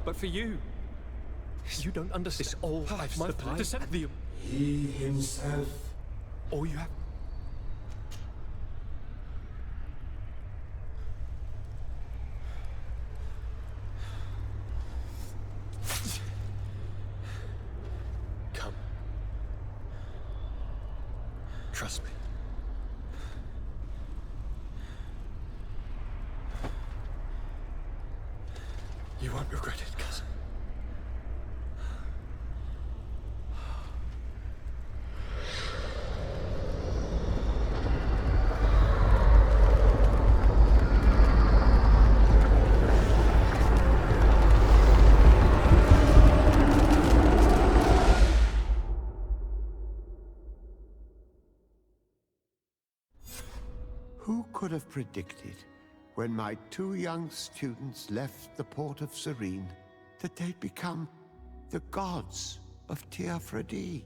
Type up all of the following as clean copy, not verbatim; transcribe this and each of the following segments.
But for you, you don't understand. This all I've my to send the... He himself. All you have... Come. Trust me. You won't regret it, cousin. Who could have predicted, when my two young students left the port of Serene, that they'd become the gods of Teofredi,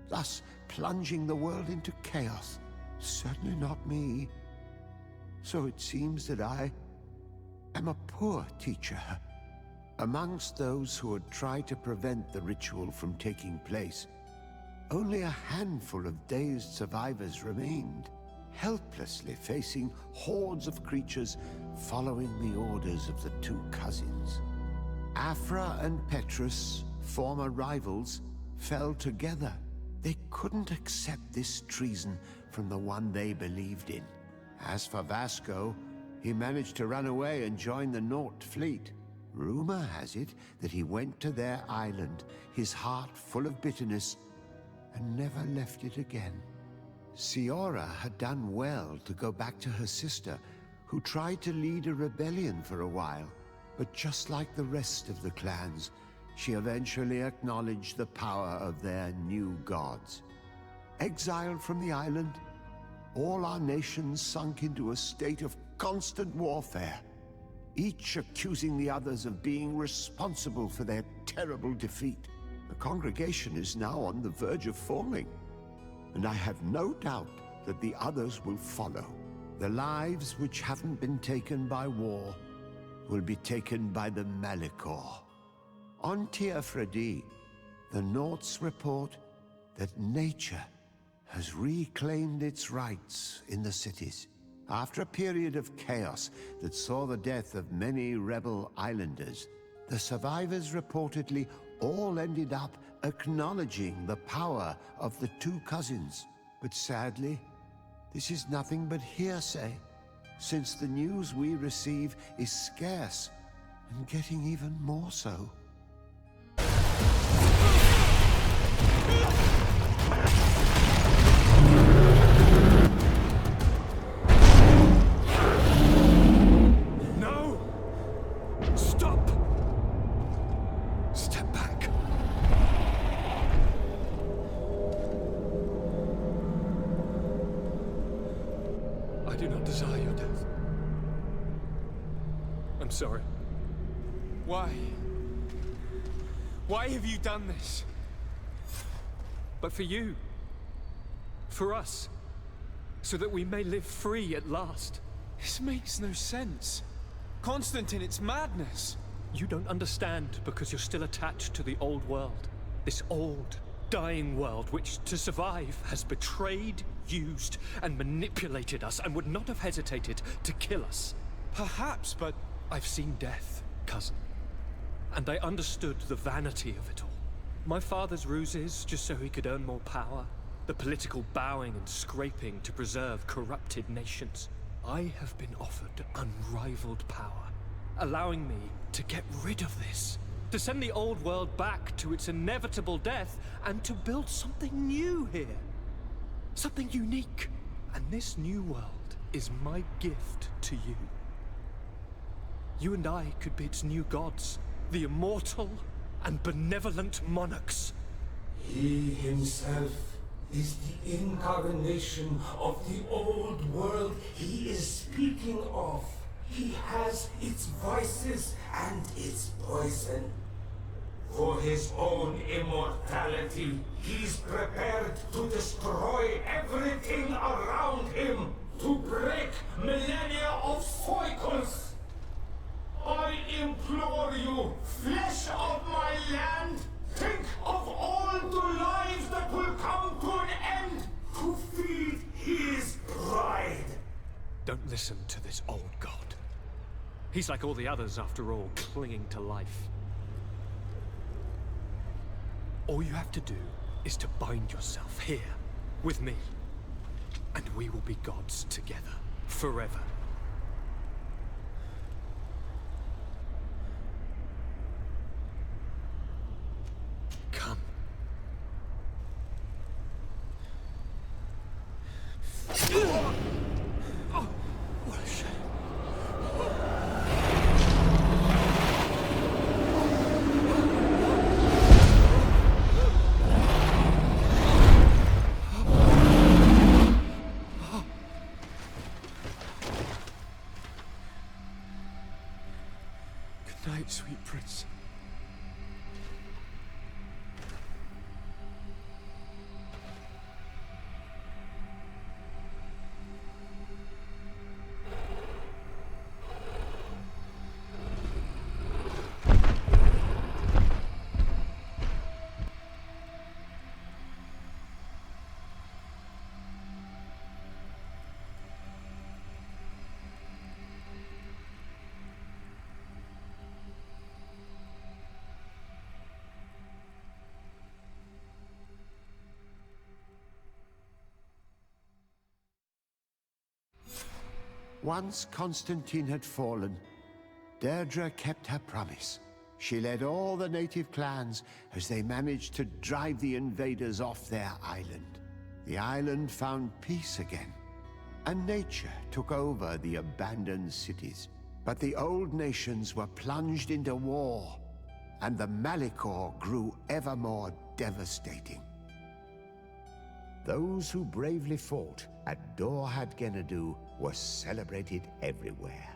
thus plunging the world into chaos? Certainly not me. So it seems that I am a poor teacher. Amongst those who had tried to prevent the ritual from taking place, only a handful of dazed survivors remained, helplessly facing hordes of creatures following the orders of the two cousins. Afra and Petrus, former rivals, fell together. They couldn't accept this treason from the one they believed in. As for Vasco, he managed to run away and join the Nort fleet. Rumor has it that he went to their island, his heart full of bitterness, and never left it again. Siora had done well to go back to her sister, who tried to lead a rebellion for a while, but just like the rest of the clans, she eventually acknowledged the power of their new gods. Exiled from the island, all our nations sunk into a state of constant warfare, each accusing the others of being responsible for their terrible defeat. The congregation is now on the verge of falling, and I have no doubt that the others will follow. The lives which haven't been taken by war will be taken by the Malicor. On Teofredi, the Norts report that nature has reclaimed its rights in the cities. After a period of chaos that saw the death of many rebel islanders, the survivors reportedly all ended up acknowledging the power of the two cousins. But sadly, this is nothing but hearsay, since the news we receive is scarce, and getting even more so. No! Stop! Step back. I do not desire your death. I'm sorry. Why? Why have you done this? But for you. For us. So that we may live free at last. This makes no sense. Constantine, it's madness. You don't understand because you're still attached to the old world. This old, dying world which, to survive, has betrayed, used, and manipulated us and would not have hesitated to kill us. Perhaps, but I've seen death, cousin. And I understood the vanity of it all. My father's ruses just so he could earn more power. The political bowing and scraping to preserve corrupted nations. I have been offered unrivaled power, allowing me to get rid of this. To send the old world back to its inevitable death and to build something new here. Something unique. And this new world is my gift to you. You and I could be its new gods, the immortal and benevolent monarchs. He himself is the incarnation of the old world he is speaking of. He has its vices and its poison. For his own immortality, he's prepared to destroy everything around him, to break millennia of cycles. I implore you, listen to this old god. He's like all the others, after all, clinging to life. All you have to do is to bind yourself here, with me. And we will be gods together, forever. Come. Oh, what a shame. Good night, sweet prince. Once Constantine had fallen, Deirdre kept her promise. She led all the native clans as they managed to drive the invaders off their island. The island found peace again, and nature took over the abandoned cities. But the old nations were plunged into war, and the Malicor grew ever more devastating. Those who bravely fought at Dor had Gennadu were celebrated everywhere.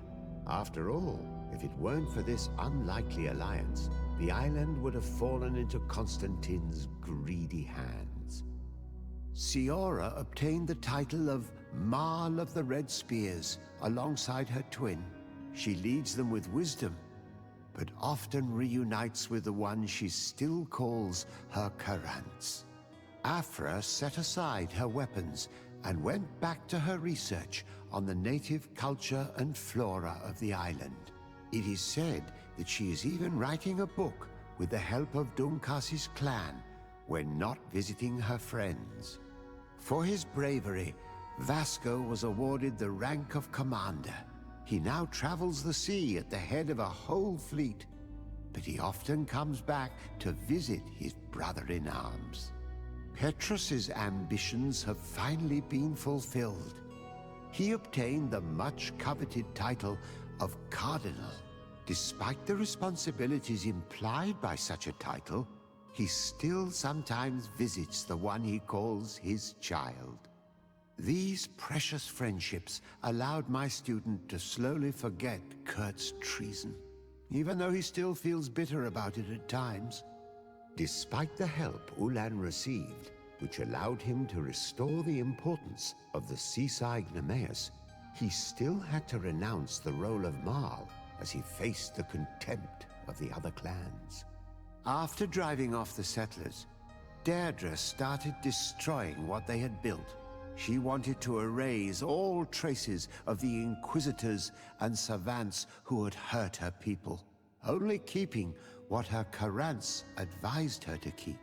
After all, if it weren't for this unlikely alliance, the island would have fallen into Constantine's greedy hands. Siora obtained the title of Marl of the Red Spears alongside her twin. She leads them with wisdom, but often reunites with the one she still calls her Karants. Afra set aside her weapons and went back to her research on the native culture and flora of the island. It is said that she is even writing a book with the help of Dunkas's clan when not visiting her friends. For his bravery, Vasco was awarded the rank of commander. He now travels the sea at the head of a whole fleet, but he often comes back to visit his brother-in-arms. Petrus's ambitions have finally been fulfilled. He obtained the much-coveted title of Cardinal. Despite the responsibilities implied by such a title, he still sometimes visits the one he calls his child. These precious friendships allowed my student to slowly forget Kurt's treason, even though he still feels bitter about it at times. Despite the help Ulan received, which allowed him to restore the importance of the seaside Nemeus, he still had to renounce the role of Marl as he faced the contempt of the other clans. After driving off the settlers, Deirdre started destroying what they had built. She wanted to erase all traces of the Inquisitors and Savants who had hurt her people, only keeping what her Karants advised her to keep.